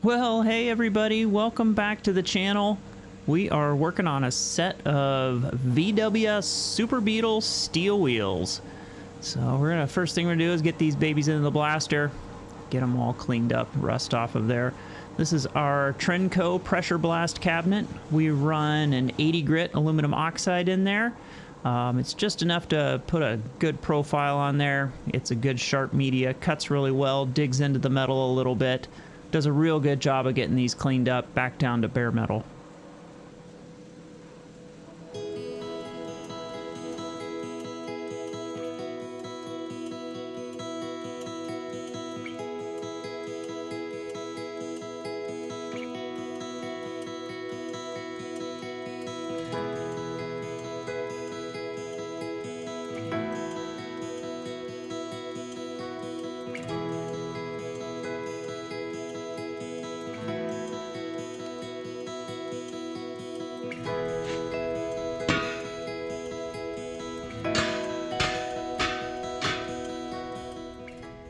Well, hey everybody, welcome back to the channel. We are working on a set of VW Super Beetle steel wheels. So first thing we're gonna do is get these babies into the blaster, get them all cleaned up, rust off of there. This is our Trenco pressure blast cabinet. We run an 80 grit aluminum oxide in there. It's just enough to put a good profile on there. It's a good sharp media, cuts really well, digs into the metal a little bit. Does a real good job of getting these cleaned up back down to bare metal.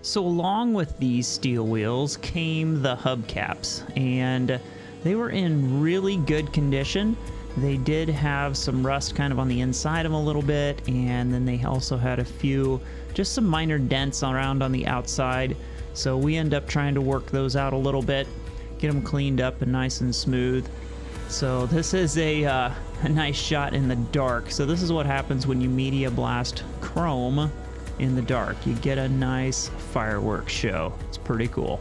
So along with these steel wheels came the hubcaps, and they were in really good condition. They did have some rust kind of on the inside of them a little bit, and then they also had just some minor dents around on the outside. So we end up trying to work those out a little bit, get them cleaned up and nice and smooth. So this is a nice shot in the dark. So this is what happens when you media blast chrome in the dark. You get a nice fireworks show. It's pretty cool.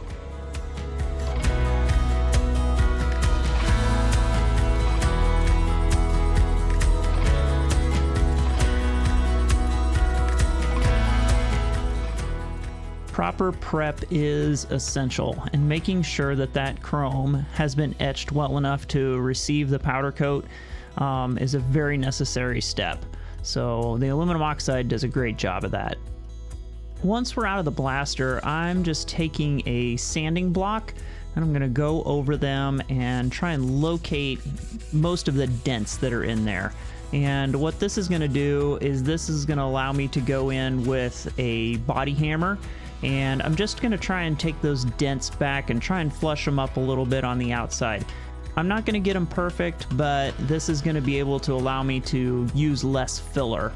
Proper prep is essential, and making sure that that chrome has been etched well enough to receive the powder coat is a very necessary step. So the aluminum oxide does a great job of that. Once we're out of the blaster, I'm just taking a sanding block and I'm going to go over them and try and locate most of the dents that are in there. And what this is going to do is this is going to allow me to go in with a body hammer, and I'm just going to try and take those dents back and try and flush them up a little bit on the outside. I'm not going to get them perfect, but this is going to be able to allow me to use less filler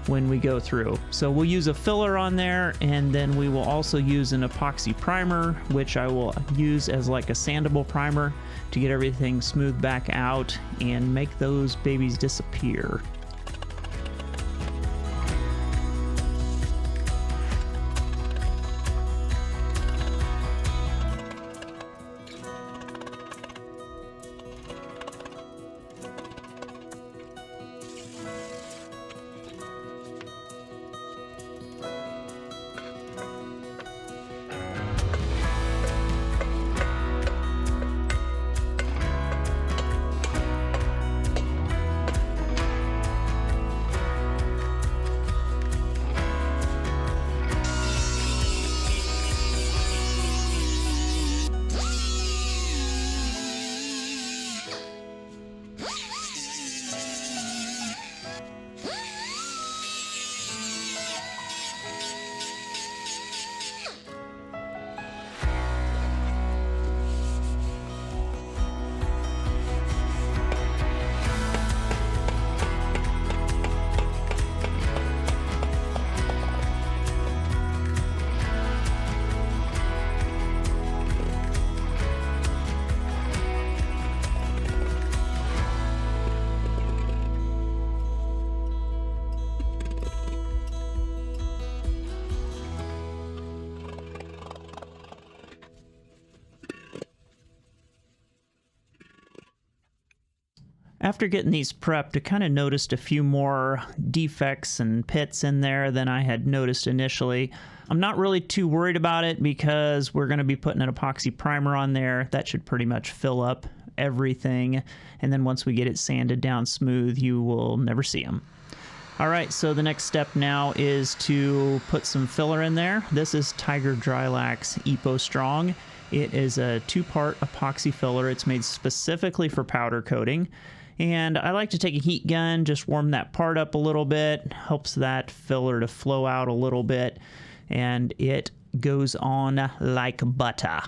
when we go through. So we'll use a filler on there, and then we will also use an epoxy primer, which I will use as like a sandable primer to get everything smoothed back out and make those babies disappear. After getting these prepped, I kind of noticed a few more defects and pits in there than I had noticed initially. I'm not really too worried about it because we're going to be putting an epoxy primer on there. That should pretty much fill up everything. And then once we get it sanded down smooth, you will never see them. All right, so the next step now is to put some filler in there. This is Tiger Drylax Epo Strong. It is a two-part epoxy filler. It's made specifically for powder coating. And I like to take a heat gun, just warm that part up a little bit, helps that filler to flow out a little bit, and it goes on like butter.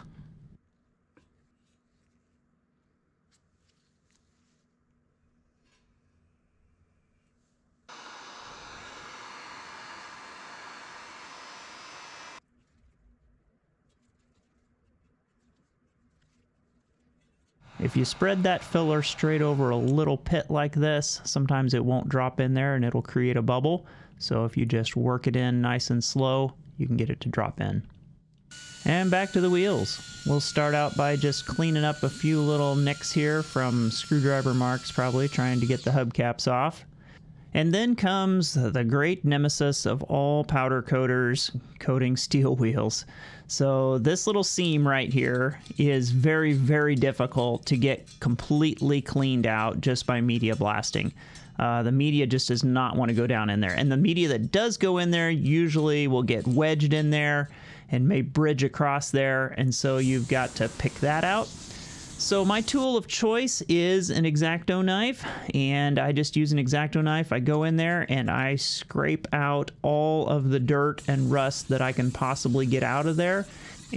If you spread that filler straight over a little pit like this, sometimes it won't drop in there and it'll create a bubble. So if you just work it in nice and slow, you can get it to drop in. And back to the wheels. We'll start out by just cleaning up a few little nicks here from screwdriver marks, probably trying to get the hubcaps off. And then comes the great nemesis of all powder coaters, coating steel wheels. So this little seam right here is very, very difficult to get completely cleaned out just by media blasting. The media just does not want to go down in there. And the media that does go in there usually will get wedged in there and may bridge across there. And so you've got to pick that out. So my tool of choice is an X-Acto knife, and I just use an X-Acto knife. I go in there and I scrape out all of the dirt and rust that I can possibly get out of there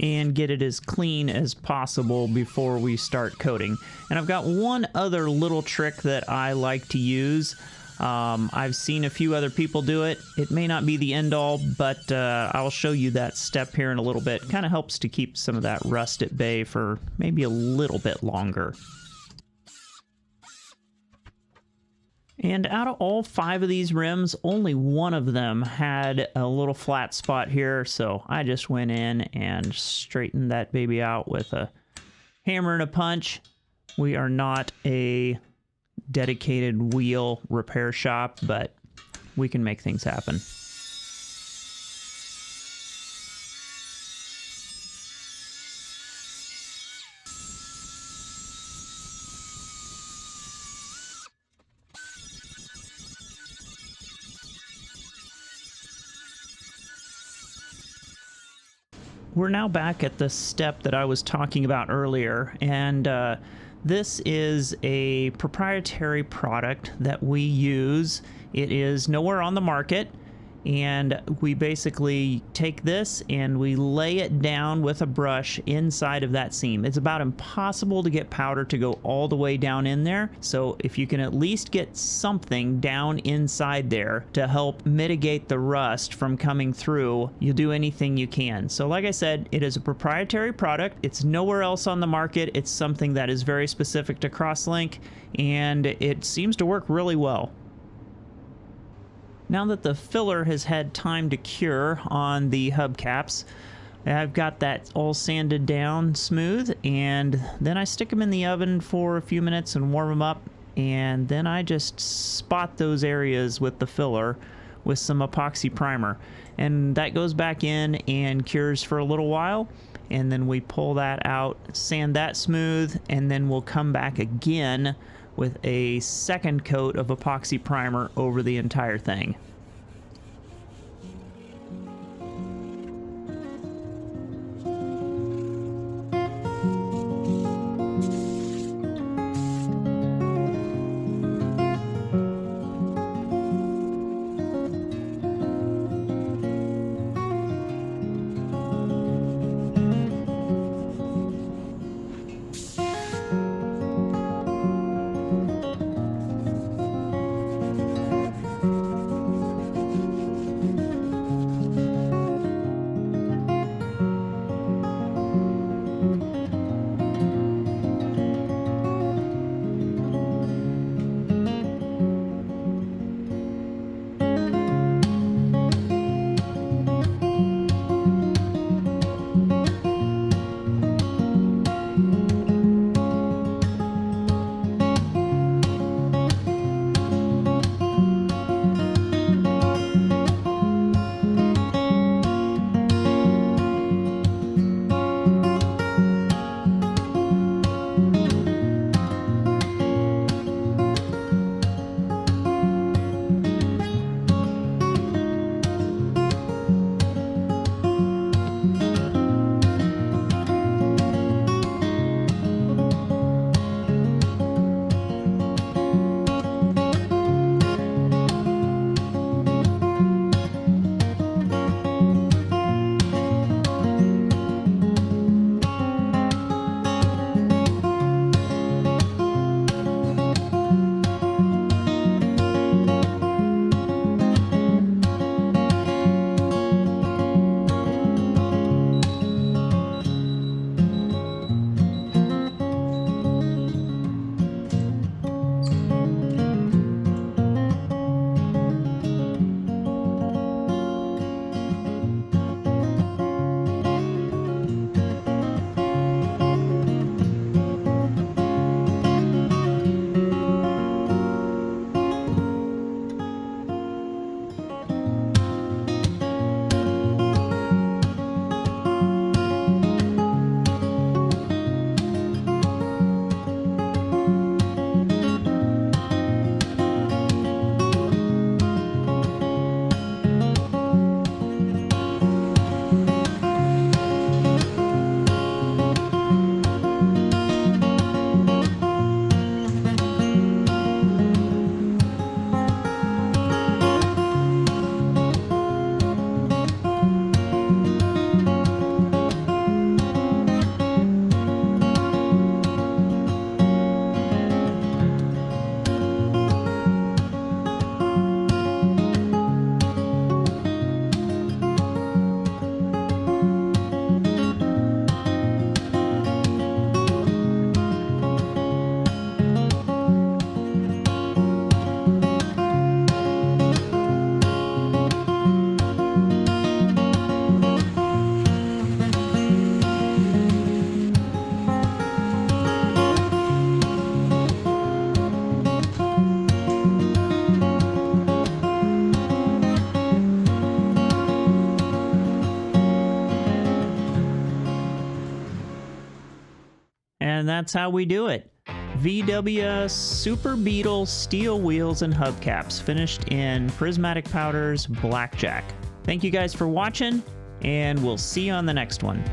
and get it as clean as possible before we start coating. And I've got one other little trick that I like to use. I've seen a few other people do it. It may not be the end all, but I'll show you that step here in a little bit. Kind of helps to keep some of that rust at bay for maybe a little bit longer. And out of all 5 of these rims, only one of them had a little flat spot here, so I just went in and straightened that baby out with a hammer and a punch. We are not a dedicated wheel repair shop, but we can make things happen. We're now back at the step that I was talking about earlier, and this is a proprietary product that we use. It is nowhere on the market, and we basically take this and we lay it down with a brush inside of that seam. It's about impossible to get powder to go all the way down in there, so if you can at least get something down inside there to help mitigate the rust from coming through, you'll do anything you can. So like I said, it is a proprietary product. It's nowhere else on the market. It's something that is very specific to Crosslink, and it seems to work really well. Now that the filler has had time to cure on the hubcaps, I've got that all sanded down smooth, and then I stick them in the oven for a few minutes and warm them up, and then I just spot those areas with the filler with some epoxy primer, and that goes back in and cures for a little while, and then we pull that out, sand that smooth, and then we'll come back again with a second coat of epoxy primer over the entire thing. And that's how we do it. VW Super Beetle steel wheels and hubcaps finished in prismatic powders blackjack. Thank you guys for watching, and we'll see you on the next one.